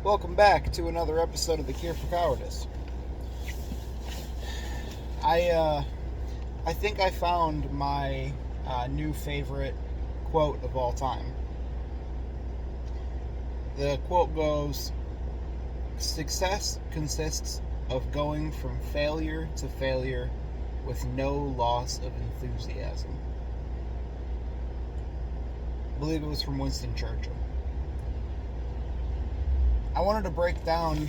Welcome back to another episode of The Cure for Cowardice. I think I found my new favorite quote of all time. The quote goes, "Success consists of going from failure to failure with no loss of enthusiasm." I believe it was from Winston Churchill. I wanted to break down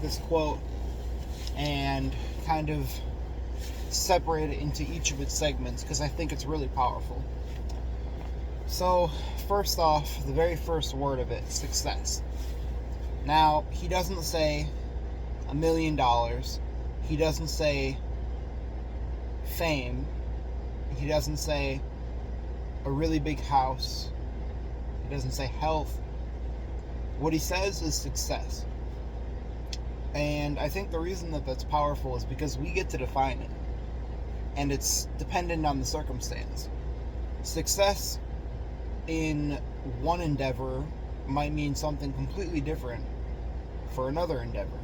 this quote and kind of separate it into each of its segments because I think it's really powerful. So, first off, the very first word of it, success. Now, he doesn't say $1 million. He doesn't say fame. He doesn't say a really big house. He doesn't say health. What he says is success. And I think the reason that that's powerful is because we get to define it. And it's dependent on the circumstance. Success in one endeavor might mean something completely different for another endeavor.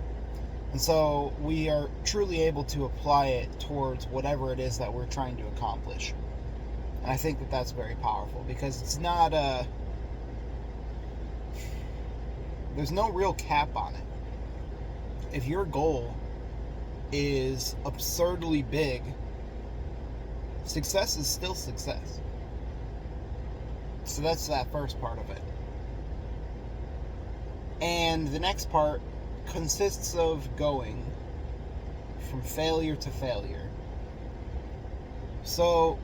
And so we are truly able to apply it towards whatever it is that we're trying to accomplish. And I think that that's very powerful because it's not there's no real cap on it. If your goal is absurdly big, success is still success. So that's that first part of it. And the next part consists of going from failure to failure. So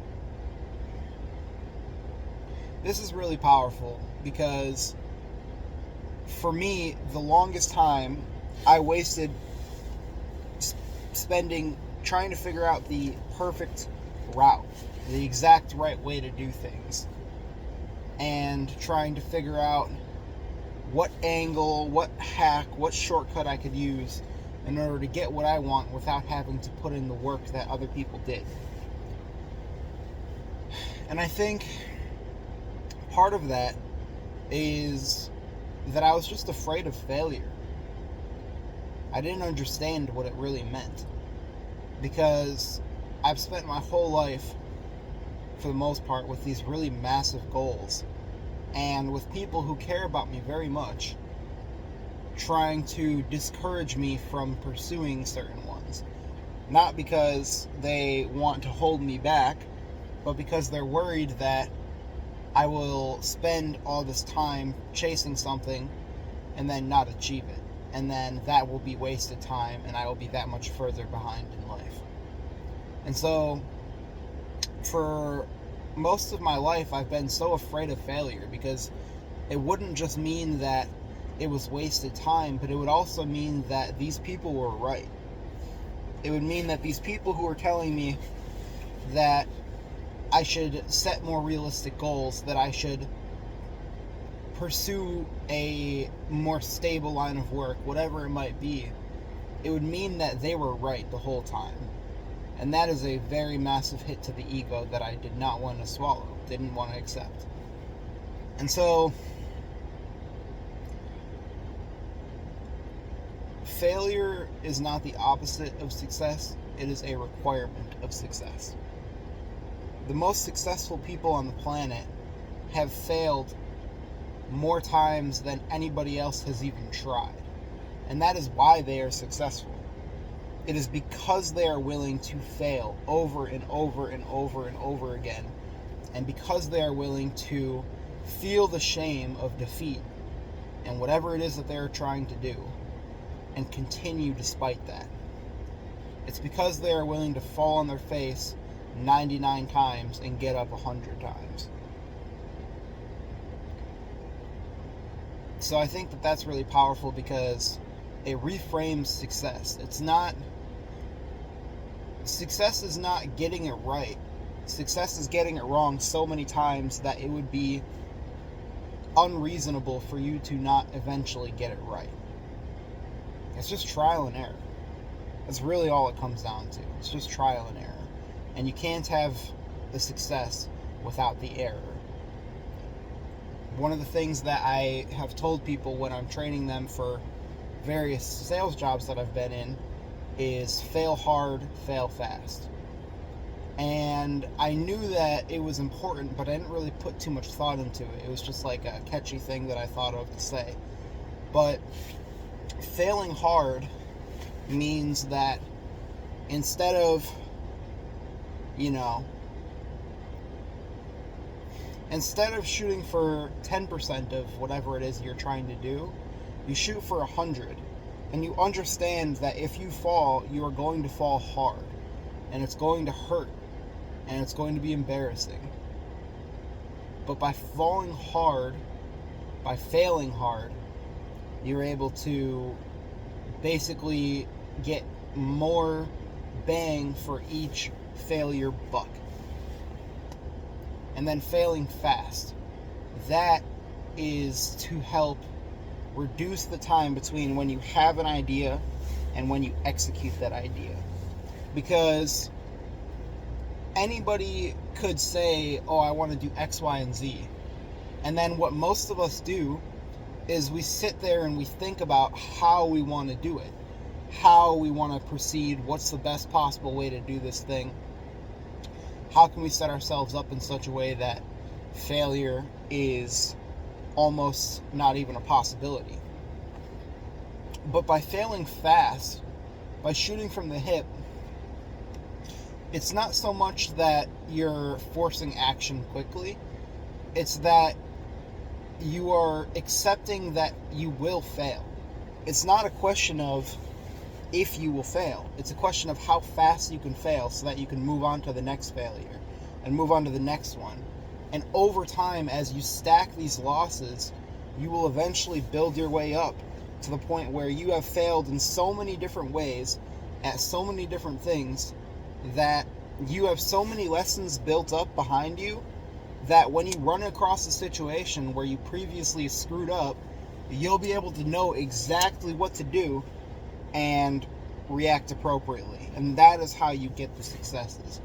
this is really powerful because for me, the longest time I wasted spending trying to figure out the perfect route, the exact right way to do things, and trying to figure out what angle, what hack, what shortcut I could use in order to get what I want without having to put in the work that other people did. And I think part of that is that I was just afraid of failure. I didn't understand what it really meant because I've spent my whole life, for the most part, with these really massive goals and with people who care about me very much trying to discourage me from pursuing certain ones. Not because they want to hold me back, but because they're worried that I will spend all this time chasing something and then not achieve it. And then that will be wasted time and I will be that much further behind in life. And so, for most of my life, I've been so afraid of failure because it wouldn't just mean that it was wasted time, but it would also mean that these people were right. It would mean that these people who were telling me that I should set more realistic goals, that I should pursue a more stable line of work, whatever it might be, it would mean that they were right the whole time. And that is a very massive hit to the ego that I did not want to swallow, didn't want to accept. And so, failure is not the opposite of success, it is a requirement of success. The most successful people on the planet have failed more times than anybody else has even tried. And that is why they are successful. It is because they are willing to fail over and over and over and over again. And because they are willing to feel the shame of defeat and whatever it is that they are trying to do and continue despite that. It's because they are willing to fall on their face 99 times and get up 100 times. So I think that that's really powerful because it reframes success. Success is not getting it right. Success is getting it wrong so many times that it would be unreasonable for you to not eventually get it right. It's just trial and error. That's really all it comes down to. It's just trial and error. And you can't have the success without the error. One of the things that I have told people when I'm training them for various sales jobs that I've been in is fail hard, fail fast. And I knew that it was important, but I didn't really put too much thought into it. It was just like a catchy thing that I thought of to say. But failing hard means that instead of, instead of shooting for 10% of whatever it is you're trying to do, you shoot for 100. And you understand that if you fall, you are going to fall hard. And it's going to hurt. And it's going to be embarrassing. But by falling hard, by failing hard, you're able to basically get more bang for each failure buck. And then failing fast. That is to help reduce the time between when you have an idea and when you execute that idea. Because anybody could say, oh, I want to do X, Y, and Z. And then what most of us do is we sit there and we think about how we want to do it, how we want to proceed, what's the best possible way to do this thing, how can we set ourselves up in such a way that failure is almost not even a possibility. But by failing fast, by shooting from the hip, it's not so much that you're forcing action quickly, it's that you are accepting that you will fail. It's not a question of if you will fail. It's a question of how fast you can fail so that you can move on to the next failure and move on to the next one. And over time, as you stack these losses, you will eventually build your way up to the point where you have failed in so many different ways at so many different things that you have so many lessons built up behind you that when you run across a situation where you previously screwed up, you'll be able to know exactly what to do and react appropriately. And that is how you get the successes.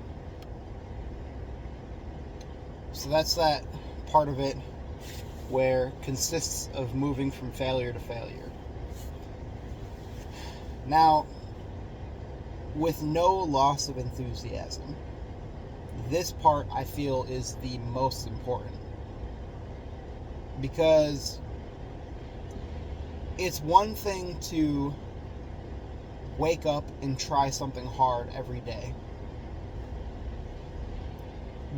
So that's that part of it where consists of moving from failure to failure. Now, with no loss of enthusiasm, this part I feel is the most important. Because it's one thing to wake up and try something hard every day.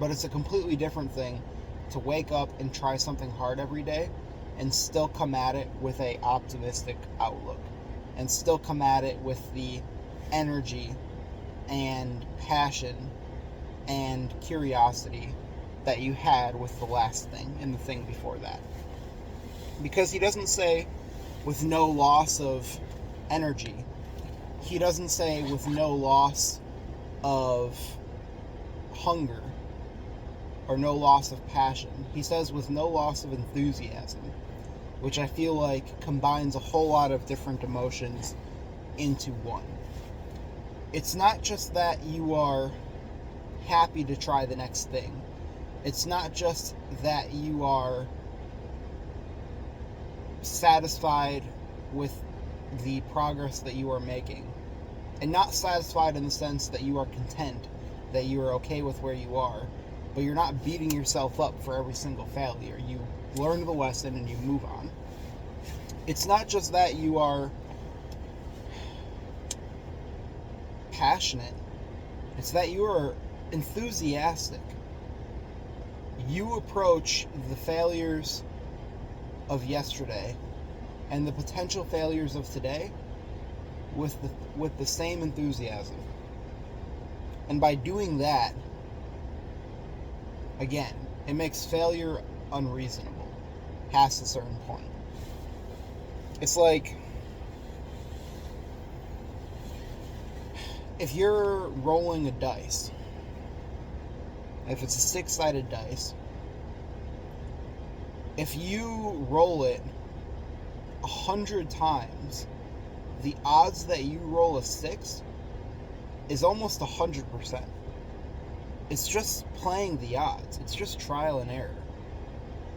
But it's a completely different thing to wake up and try something hard every day and still come at it with an optimistic outlook. And still come at it with the energy and passion and curiosity that you had with the last thing and the thing before that. Because he doesn't say with no loss of energy. He doesn't say with no loss of hunger or no loss of passion. He says with no loss of enthusiasm, which I feel like combines a whole lot of different emotions into one. It's not just that you are happy to try the next thing. It's not just that you are satisfied with the progress that you are making. And not satisfied in the sense that you are content, that you are okay with where you are, but you're not beating yourself up for every single failure. You learn the lesson and you move on. It's not just that you are passionate. It's that you are enthusiastic. You approach the failures of yesterday and the potential failures of today with the same enthusiasm. And by doing that, again, it makes failure unreasonable past a certain point. It's like if you're rolling a dice, if it's a 6-sided dice, if you roll it 100 times, the odds that you roll a 6 is almost 100%. It's just playing the odds. It's just trial and error.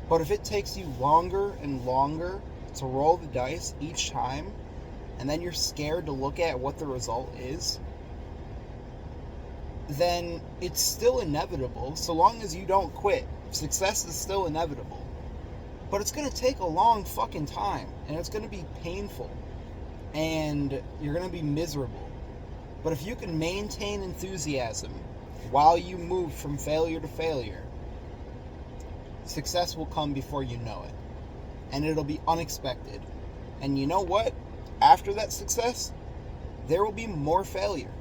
But if it takes you longer and longer to roll the dice each time, and then you're scared to look at what the result is, then it's still inevitable. So long as you don't quit, success is still inevitable. But it's going to take a long fucking time, and it's going to be painful, and you're going to be miserable. But if you can maintain enthusiasm while you move from failure to failure, success will come before you know it. And it'll be unexpected. And you know what? After that success, there will be more failure.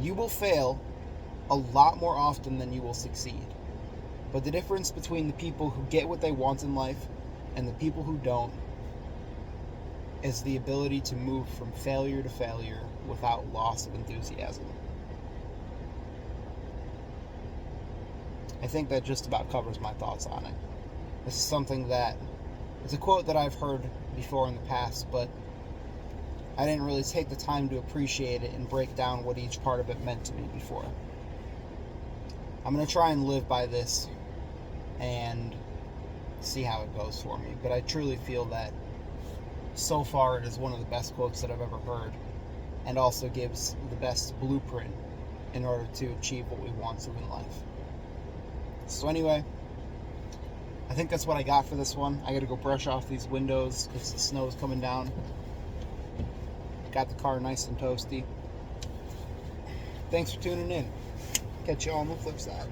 You will fail a lot more often than you will succeed. But the difference between the people who get what they want in life and the people who don't is the ability to move from failure to failure without loss of enthusiasm. I think that just about covers my thoughts on it. This is something that, it's a quote that I've heard before in the past, but I didn't really take the time to appreciate it and break down what each part of it meant to me before. I'm going to try and live by this and see how it goes for me, but I truly feel that so far it is one of the best quotes that I've ever heard, and also gives the best blueprint in order to achieve what we want to in life. So anyway, I think that's what I got for this one. I gotta go brush off these windows because the snow is coming down. Got the car nice and toasty. Thanks for tuning in. Catch you all on the flip side.